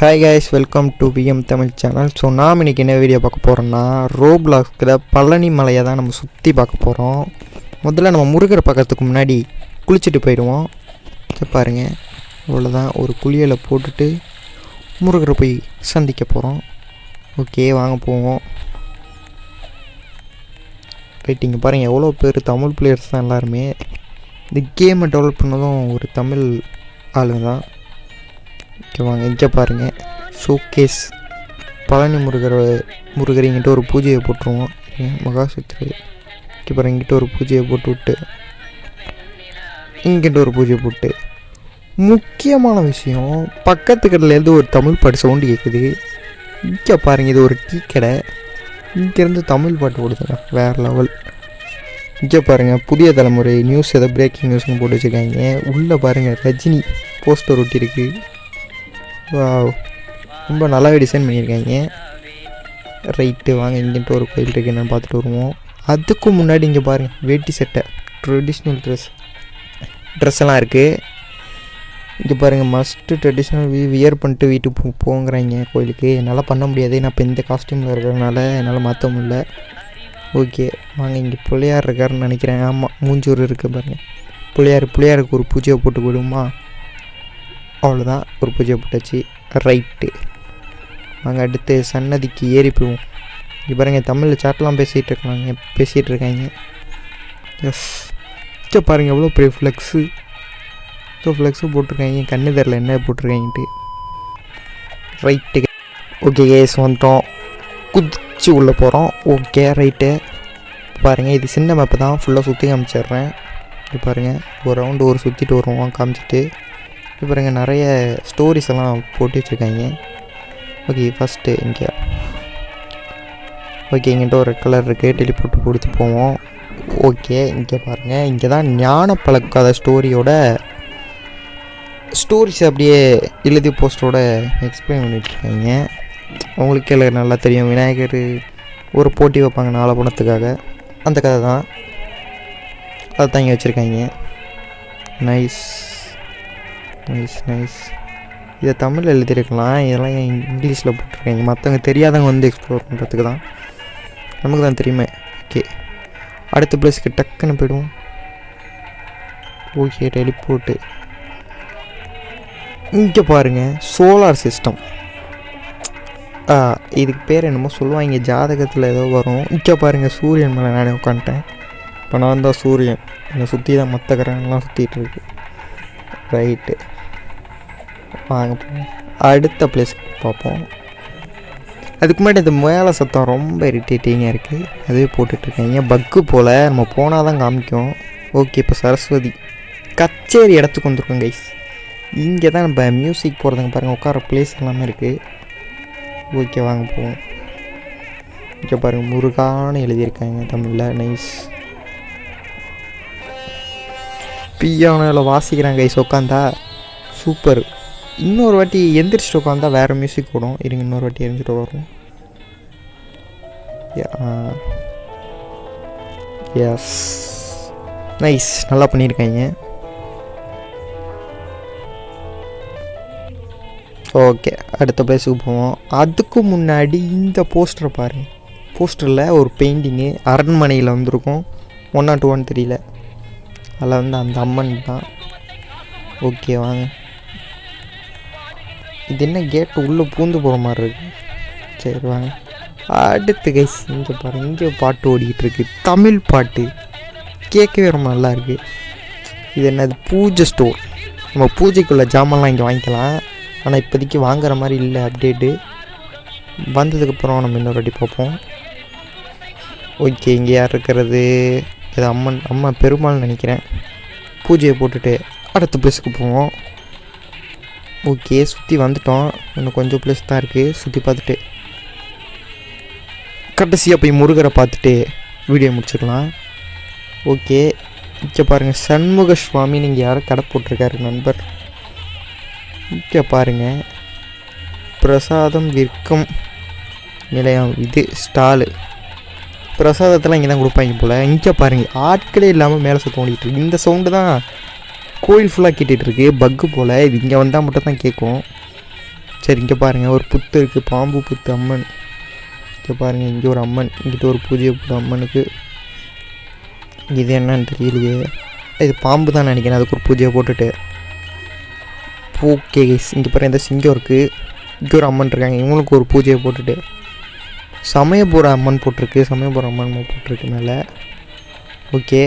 Hi guys, welcome to VM Tamil channel. So நாம் இன்றைக்கி என்ன வீடியோ பார்க்க போகிறோன்னா, ரோப்ளாக்ஸில் பழனி மலையை தான் நம்ம சுற்றி பார்க்க போகிறோம். முதல்ல நம்ம முருகரை பார்க்கறதுக்கு முன்னாடி குளிச்சுட்டு போயிடுவோம். பாருங்கள், அவ்வளோதான். ஒரு குளியலை போட்டுட்டு முருகரை போய் சந்திக்க போகிறோம். ஓகே, வாங்க போவோம். ரைட்டிங்க பாருங்கள், எவ்வளோ பேர் தமிழ் பிளேயர்ஸ் தான் எல்லாருமே. இந்த கேமை டெவலப் பண்ணதும் ஒரு தமிழ் ஆளுங்க தான். ஓகே வாங்க, இங்கே பாருங்கள், ஷோகேஸ் பழனி முருகர் இங்கிட்ட ஒரு பூஜையை போட்டுருவோம். மகாசுத்திரி இங்கே பாருங்கள், இங்கிட்ட ஒரு பூஜையை போட்டு விட்டு இங்கிட்ட ஒரு பூஜையை போட்டு, முக்கியமான விஷயம், பக்கத்து கடையிலேருந்து ஒரு தமிழ் பாட்டு சவுண்டு கேட்குது. இங்கே பாருங்கள், இது ஒரு டீ கடை. இங்கேருந்து தமிழ் பாட்டு ஓடுதுங்க, வேறு லெவல். இங்கே பாருங்கள், புதிய தலைமுறை நியூஸ், ஏதோ பிரேக்கிங் நியூஸ்னு போட்டு வச்சுருக்காங்க. உள்ளே பாருங்கள், ரஜினி போஸ்டர் ஒட்டி இருக்குது. ரொம்ப நல்லாவே டிசைன் பண்ணியிருக்காங்க. ரைட்டு, வாங்க இங்கிட்ட ஒரு கோயில் இருக்குது, என்னென்னு பார்த்துட்டு வருவோம். அதுக்கும் முன்னாடி இங்கே பாருங்கள், வேட்டி சட்டை, ட்ரெடிஷ்னல் ட்ரெஸ் எல்லாம் இருக்குது. இங்கே பாருங்கள், மஸ்ட்டு ட்ரெடிஷ்னல் வியர் பண்ணிட்டு வீட்டுக்கு போங்கிறாங்க கோயிலுக்கு. என்னால் பண்ண முடியாது, நான் இப்போ இந்த காஸ்டியூமில் இருக்கிறதுனால என்னால் மாற்ற முடியல. ஓகே வாங்க, இங்கே பிள்ளையார் இருக்காருன்னு நினைக்கிறேன். ஆமாம், மூஞ்சூர் இருக்குது பாருங்கள். பிள்ளையாருக்கு ஒரு பூஜையை போட்டு போயிடுமா. அவ்வளோதான், ஒரு பூஜையை போட்டாச்சு. ரைட்டு, நாங்கள் அடுத்து சன்னதிக்கு ஏறி போவோம். இங்கே பாருங்கள், தமிழில் சாட்டெலாம் பேசிகிட்டு இருக்காங்க. எஸ், இங்கே பாருங்கள், எவ்வளோ பெரிய ஃப்ளெக்ஸு போட்டிருக்காங்க. கண்ணு தெரில என்ன போட்டிருக்காங்கன்ட்டு. ரைட்டு, ஓகே கேஸ், வந்துட்டோம். குதிச்சு உள்ளே போகிறோம். ஓகே ரைட்டு, பாருங்கள், இது சின்ன மேப்பு தான், ஃபுல்லாக சுற்றி காமிச்சிட்றேன். இது பாருங்கள், ஒரு ரவுண்டு ஒரு சுற்றிட்டு வருவோம் காமிச்சிட்டு. இது பாருங்கள், நிறைய ஸ்டோரிஸ் எல்லாம் போட்டு வச்சுருக்காங்க. ஓகே, ஃபஸ்ட்டு இங்கே இங்கிட்ட ஒரு கலர் இருக்குது, டெலிபோர்ட் கொடுத்து போவோம். ஓகே, இங்கே பாருங்கள், இங்கே தான் ஞான பழக்காத ஸ்டோரிஸ் அப்படியே எழுதி போஸ்டரோட எக்ஸ்பிளைன் பண்ணிட்டுருக்காங்க. அவங்களுக்கே நல்லா தெரியும், விநாயகர் ஒரு போட்டி வைப்பாங்க 4 பணத்துக்காக, அந்த கதை தான். அதை தான் இங்கே வச்சுருக்காங்க. நைஸ். இதை தமிழில் எழுதியிருக்கலாம், இதெல்லாம் இங்கிலீஷில் போட்டிருக்காங்க. மற்றவங்க தெரியாதவங்க வந்து எக்ஸ்ப்ளோர் பண்ணுறதுக்கு தான், நமக்கு தான் தெரியுமே. ஓகே, அடுத்த பிளேஸ்க்கு டக்குன்னு போய்டுவோம். ஓகே, டெலிபோர்ட்டு. இங்கே பாருங்கள், சோலார் சிஸ்டம். இதுக்கு பேர் என்னமோ சொல்லுவாங்க, ஜாதகத்தில் ஏதோ வரும். இங்கே பாருங்கள், சூரியன் மேலே நானே உட்காந்துட்டேன். இப்போ நான் தான் சூரியன், என்னை சுற்றி தான் மற்ற கிரகங்கள்லாம் சுற்றிட்டுருக்கு. ரைட்டு, வாங்க போவோம். அடுத்த பிளேஸ்க்கு பார்ப்போம். அதுக்கு முன்னாடி இந்த மேலே சத்தம் ரொம்ப இரிட்டேட்டிங்காக இருக்குது, அதுவே போட்டுட்ருக்காங்க. பக்கு போல், நம்ம போனால் தான் காமிக்கும். ஓகே, இப்போ சரஸ்வதி கச்சேரி இடத்துக்கு வந்துருக்கோம் கைஸ். இங்கே தான் நம்ம மியூசிக் போகிறதுங்க பாருங்கள், உட்கார பிளேஸ் எல்லாமே இருக்குது. ஓகே வாங்க போவோம். இங்கே பாருங்கள், முருகான்னு எழுதியிருக்காங்க தமிழில். நைஸ். பியானோவில் வாசிக்கிறாங்க கைஸ் உட்காந்தா, சூப்பர். இன்னொரு வாட்டி எந்திரிச்சிட்டு உட்காந்தா வேறு மியூசிக் போடும். இருங்க, இன்னொரு வாட்டி எரிஞ்சிட்டு வரும். எஸ், நைஸ், நல்லா பண்ணியிருக்காங்க. ஓகே, அடுத்த பிளேஸுக்கு போவோம். அதுக்கு முன்னாடி இந்த போஸ்டரை பாருங்கள். போஸ்டரில் ஒரு பெயிண்டிங்கு அரண்மனையில் வந்திருக்கும், 1 or 2 தெரியல. அதில் வந்து அந்த அம்மன் தான். ஓகே வாங்க, இது என்ன கேட்டு உள்ளே பூந்து போகிற மாதிரி இருக்குது. சரி வாங்க, அடுத்து கைஸ் இங்கே பாருங்கள், இங்கே பாட்டு ஓடிக்கிட்டு இருக்குது, தமிழ் பாட்டு. கேட்கவே ரொம்ப நல்லா இருக்குது. இது என்னது, பூஜை ஸ்டோர். நம்ம பூஜைக்குள்ள ஜாமான்லாம் இங்கே வாங்கிக்கலாம். ஆனால் இப்போதைக்கு வாங்குற மாதிரி இல்லை, அப்டேட்டு வந்ததுக்கப்புறம் நம்ம இன்னொரு வாட்டி பார்ப்போம். ஓகே, இங்கே யார் இருக்கிறது, இது அம்மா பெருமாள்னு நினைக்கிறேன். பூஜையை போட்டுட்டு அடுத்த பிளேஸுக்கு போவோம். ஓகே, சுற்றி வந்துட்டோம். இன்னும் கொஞ்சம் பிளேஸ் தான் இருக்குது, சுற்றி பார்த்துட்டு கடைசியாக போய் முருகரை பார்த்துட்டு வீடியோ முடிச்சுக்கலாம். ஓகே, இங்கே பாருங்கள், சண்முக சுவாமின்னு இங்கே யாரும் கடை போட்டிருக்காரு நண்பர். இங்கே பாருங்கள், பிரசாதம் விற்கும் நிலையம், இது ஸ்டாலு. பிரசாதத்தெல்லாம் இங்கே தான் கொடுப்பாங்க போல். இங்கே பாருங்கள், ஆட்களே இல்லாமல் மேலே சுற்ற ஓடிட்டு இருக்கு. இந்த சவுண்டு தான் கோயில் ஃபுல்லாக கேட்டுட்ருக்கு, பக்கு போல். இது இங்கே வந்தால் மட்டும் தான் கேட்கும். சரி இங்கே பாருங்கள் ஒரு புத்து இருக்குது, பாம்பு புத்து அம்மன். இங்கே பாருங்கள் இங்கே ஒரு அம்மன், இங்கிட்ட ஒரு பூஜையை புத்து அம்மனுக்கு. இது என்னன்னு தெரியலையே, இது பாம்பு தான் நினைக்கிறேன். அதுக்கு ஒரு பூஜையை போட்டுட்டு ஓகே கைஸ். இங்கே பாருங்கள் இந்த சிங்கம் இருக்குது, இங்கே ஒரு அம்மன் இருக்காங்க, இவங்களுக்கு ஒரு பூஜையை போட்டுட்டு சமயபுர அம்மன் போட்டிருக்கு, சமயபுர அம்மன் போட்டிருக்கு மேலே. ஓகே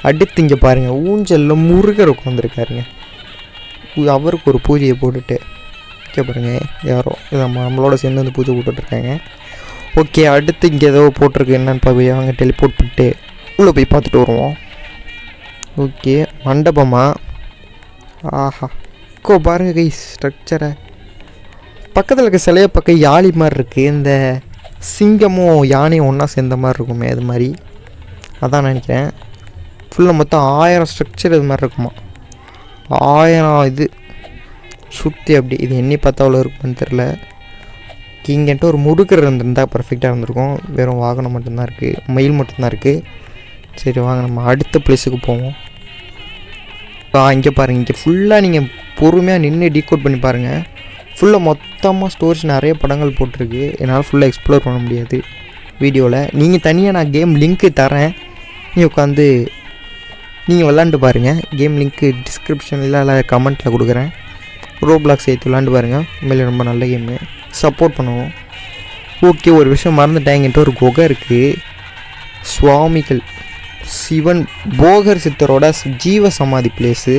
அடுத்து இங்கே பாருங்கள் ஊஞ்சலில் முருகர் உட்காந்துருக்காருங்க, அவருக்கு ஒரு பூஜையை போட்டுட்டு ஓகே பாருங்கள் யாரோ நம்மளோட சேர்ந்து வந்து பூஜை போட்டுட்ருக்காங்க. ஓகே அடுத்து இங்கே ஏதோ போட்டிருக்கு, என்னென்னு போய் அவங்க டெலிபோர்ட் பண்ணிட்டு உள்ளே போய் பார்த்துட்டு வருவோம். ஓகே மண்டபமா, ஆஹா பாருங்கள் கை ஸ்ட்ரக்சரை. பக்கத்தில் இருக்க சிலையை பக்கம் யாழி மாதிரி இருக்குது, இந்த சிங்கமும் யானையும் ஒன்றா சேர்ந்த மாதிரி இருக்குமே அது மாதிரி, அதான் நினைக்கிறேன். ஃபுல்லாக மொத்தம் 1000 ஸ்ட்ரக்சர் இது மாதிரி இருக்குமா, 1000 இது சுற்றி அப்படி. இது எண்ணி பார்த்தா அவ்வளோ இருக்குன்னு தெரில. இங்கேன்ட்டு ஒரு முருகர் இருந்திருந்தால் பர்ஃபெக்டாக இருந்திருக்கும். வெறும் வாகனம் மட்டும்தான் இருக்குது, மயில் மட்டும்தான் இருக்குது. சரி வாங்க நம்ம அடுத்த பிளேஸுக்கு போவோம். இங்கே பாருங்கள், இங்கே ஃபுல்லாக நீங்கள் பொறுமையாக நின்று டீகோட் பண்ணி பாருங்கள். ஃபுல்லாக மொத்தமாக ஸ்டோரேஜ் நிறைய படங்கள் போட்டிருக்கு. என்னால் ஃபுல்லாக எக்ஸ்ப்ளோர் பண்ண முடியாது வீடியோவில். நீங்கள் தனியாக நான் கேம் லிங்க்கு தரேன், நீங்கள் உட்காந்து நீங்கள் விளாண்டு பாருங்கள். கேம் லிங்க்கு டிஸ்கிரிப்ஷனில் இல்லை கமெண்ட்டில் கொடுக்குறேன். ரோப்ளாக்ஸ் சேர்த்து விளாண்டு பாருங்கள், உண்மையிலே ரொம்ப நல்ல கேமு, சப்போர்ட் பண்ணுவோம். ஓகே ஒரு விஷயம் மறந்துட்டேன், என்கிட்ட ஒரு குகை இருக்குது. சுவாமிகள் சிவன் போகர் சித்தரோட ஜீவ சமாதி பிளேஸு.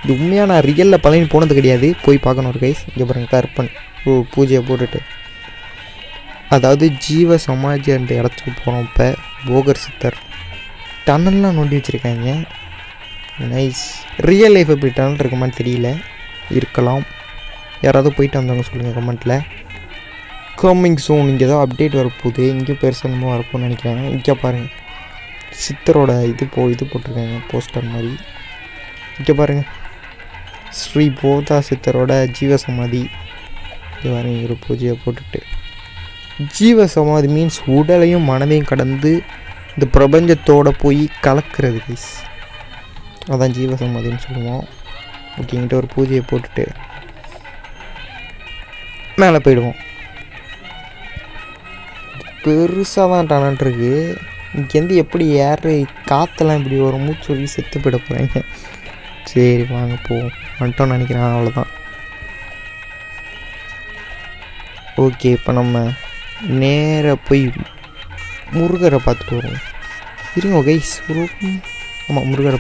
இது உண்மையாக நான் ரியலில் பழனி போனது கிடையாது, போய் பார்க்கணும் ஒரு கைஸ். இங்கே பாருங்கள் கற்பன் பூஜையை போட்டுட்டு, அதாவது ஜீவ சமாதி அந்த இடத்துக்கு போகிறோம். இப்போ போகர் சித்தர் டனல்லாம் நோண்டி வச்சுருக்காங்க, நைஸ். ரியல் லைஃப் எப்படி டனல் இருக்குமான்னு தெரியல, இருக்கலாம். யாராவது போயிட்டு வந்தவங்க சொல்லுங்கள் கமெண்ட்டில். கம்மிங் சூன், இங்கே தான் அப்டேட் வரப்போகுது, இங்கே பெருசாக வரப்போன்னு நினைக்கிறாங்க. இங்கே பாருங்கள் சித்தரோட இது போட்டிருக்காங்க போஸ்டர் மாதிரி. இங்கே பாருங்கள் ஸ்ரீ போதா சித்தரோட ஜீவசமாதி. இங்கே பாருங்க ஒரு பூஜையை போட்டுட்டு, ஜீவசமாதி மீன்ஸ் உடலையும் மனதையும் கடந்து இந்த பிரபஞ்சத்தோடு போய் கலக்கிறது கைஸ், அதான் ஜீவசமாதின்னு சொல்லுவோம். ஓகேங்கிட்ட ஒரு பூஜையை போட்டுட்டு மேலே போயிடுவோம். பெருசாக தான் டனல்ட்ருக்கு. இங்கேருந்து எப்படி ஏறு காற்றெல்லாம் இப்படி ஒரு மூச்சு சொல்லி செத்து போயிட போகிறாங்க. சரி வாங்க போவோம், வந்துட்டோன்னு நினைக்கிறேன், அவ்வளோதான். ஓகே இப்போ நம்ம நேராக போய் முருகரை பார்த்துட்டு வருவோம். இருங்க கைஸ், ஆமாம் முருகரை.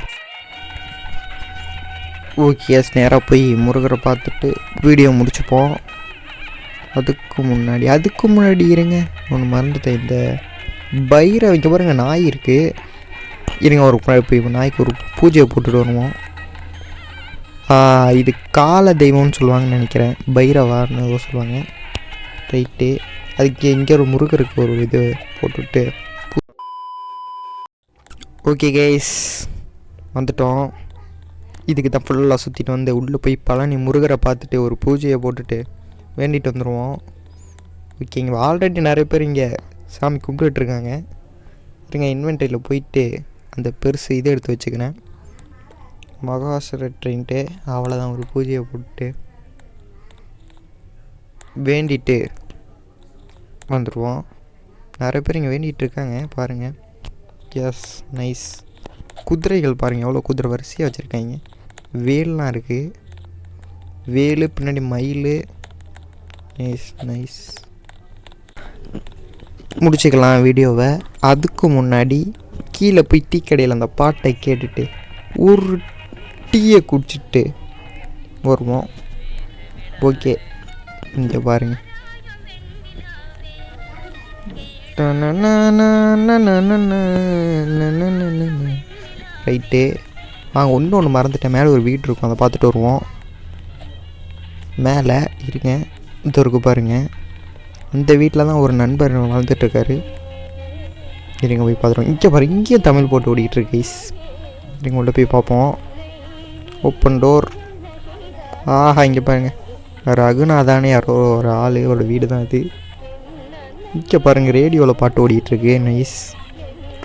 ஓகே நேராக போய் முருகரை பார்த்துட்டு வீடியோ முடிச்சுப்போம். அதுக்கு முன்னாடி இருங்க ஒன்று மறந்துட்டேன். இந்த பைரை வைக்க பாருங்க, நாய் இருக்குது. இருங்க ஒரு இப்போ நாய்க்கு ஒரு பூஜையை போட்டுட்டு வருவோம். இது கால தெய்வம்னு சொல்லுவாங்கன்னு நினைக்கிறேன், பைரவார்னு ஏதோ சொல்லுவாங்க. ரைட்டு அதுக்கு இங்கே ஒரு முருகருக்கு ஒரு இது போட்டுவிட்டு ஓகே கைஸ் வந்துட்டோம். இதுக்கு தான் ஃபுல்லாக சுற்றிட்டு வந்து உள்ளே போய் பழனி முருகரை பார்த்துட்டு ஒரு பூஜையை போட்டுட்டு வேண்டிட்டு வந்துடுவோம். ஓகே இங்கே ஆல்ரெடி நிறைய பேர் இங்கே சாமி கும்பிட்டுருக்காங்க. இருங்க இன்வென்ட்ரியில் போயிட்டு அந்த பெருசு இதை எடுத்து வச்சுக்கிறேன், மகாசுரன்ட்டு. அவ்வளோதான் ஒரு பூஜையை போட்டு வேண்டிட்டு வந்துடுவோம். நிறைய பேர் இங்கே வேண்டிகிட்டு இருக்காங்க பாருங்கள். Yes nice. குதிரைகள் பாருங்கள் எவ்வளோ குதிரை வரிசையாக வச்சுருக்காங்க. வேல்லாம் இருக்குது, வேலு பின்னாடி மயில். Nice nice. முடிச்சுக்கலாம் வீடியோவை. அதுக்கு முன்னாடி கீழே போய் டீ கடையில் அந்த பாட்டை கேட்டுட்டு ஒரு டீயை குடிச்சிட்டு வருவோம். ஓகே இங்கே பாருங்கள், ரைட்டு வாங்க. ஒன்று மறந்துட்டேன், மேலே ஒரு வீடு இருக்கும், அதை பார்த்துட்டு வருவோம். மேலே இருங்க, இது இருக்கு பாருங்கள், அந்த வீட்டில் தான் ஒரு நண்பர் வாழ்ந்துட்டுருக்காரு. இருங்க போய் பார்த்துருவோம். இங்கே பாருங்கள், இங்கேயும் தமிழ் போட்டு ஓடிக்கிட்டு கைஸ். இருங்க உள்ள போய் பார்ப்போம். Open door. ஆஹா இங்கே பாருங்கள், ரகுநாதானே யாரோ ஒரு ஆளோட வீடு தான் அது. இங்கே பாருங்கள் ரேடியோவில் பாட்டு ஓடிட்டுருக்கு. நைஸ்.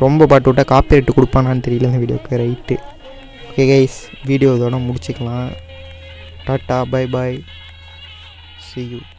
ரொம்ப பாட்டு விட்டால் காப்பிரைட்டு கொடுப்பானான்னு தெரியல இந்த வீடியோக்கு. ரைட்டு ஓகே கைஸ், வீடியோ இதோட முடிச்சுக்கலாம். Tata bye bye. see you.